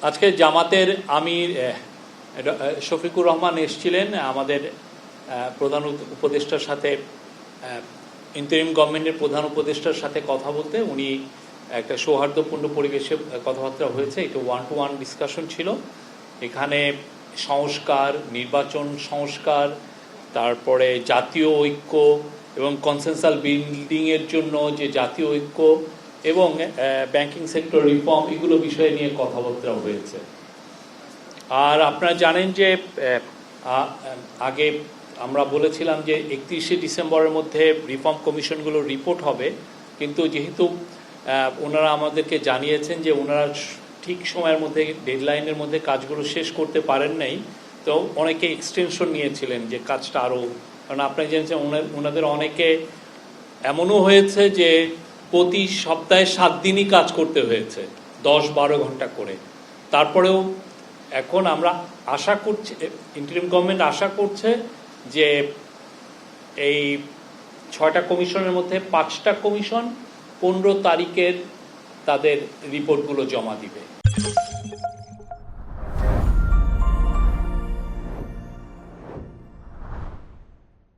আজকে জামাতের আমির শফিকুর রহমান এসেছিলেন আমাদের প্রধান উপদেষ্টার সাথে, ইন্টারিম গভর্নমেন্টের প্রধান উপদেষ্টার সাথে কথা বলতে। উনি একটা সৌহার্দ্যপূর্ণ পরিবেশে কথাবার্তা হয়েছে, একটু ওয়ান টু ওয়ান ডিসকাশন ছিল। এখানে সংস্কার, নির্বাচন সংস্কার, তারপরে জাতীয় ঐক্য এবং কনসেনসাস বিল্ডিংয়ের জন্য যে জাতীয় ঐক্য এবং ব্যাংকিং সেক্টর রিফর্ম, এগুলো বিষয় নিয়ে কথাবার্তা হয়েছে। আর আপনারা জানেন যে আগে আমরা বলেছিলাম যে 31শে ডিসেম্বরের মধ্যে রিফর্ম কমিশনগুলোর রিপোর্ট হবে, কিন্তু যেহেতু ওনারা আমাদেরকে জানিয়েছেন যে ওনারা ঠিক সময়ের মধ্যে, ডেডলাইনের মধ্যে কাজগুলো শেষ করতে পারেন নাই, তো অনেকে এক্সটেনশন নিয়েছিলেন যে কাজটা আরও, কারণ আপনারা জানেন ওনাদের অনেকে এমনও হয়েছে যে প্রতি সপ্তাহে 7 দিনই কাজ করতে হয়েছে, 10-12 ঘন্টা করে। তারপরেও এখন আমরা আশা করছি, ইন্টারিম গভর্নমেন্ট আশা করছে যে এই 6টা কমিশনের মধ্যে 5টা কমিশন 15 তারিখের তাদের রিপোর্টগুলো জমা দিবে।